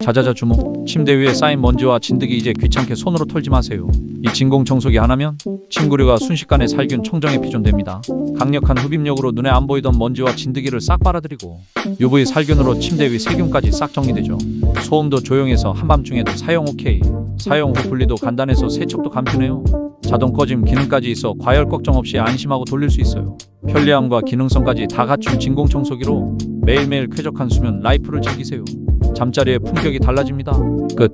자자자 주목. 침대 위에 쌓인 먼지와 진드기 이제 귀찮게 손으로 털지 마세요. 이 진공청소기 하나면 침구류가 순식간에 살균 청정에 피존됩니다. 강력한 흡입력으로 눈에 안 보이던 먼지와 진드기를 싹 빨아들이고 UV 살균으로 침대 위 세균까지 싹 정리되죠. 소음도 조용해서 한밤중에도 사용 오케이. 사용 후 분리도 간단해서 세척도 간편해요. 자동 꺼짐 기능까지 있어 과열 걱정 없이 안심하고 돌릴 수 있어요. 편리함과 기능성까지 다 갖춘 진공청소기로 매일매일 쾌적한 수면 라이프를 즐기세요. 잠자리의 품격이 달라집니다. 끝.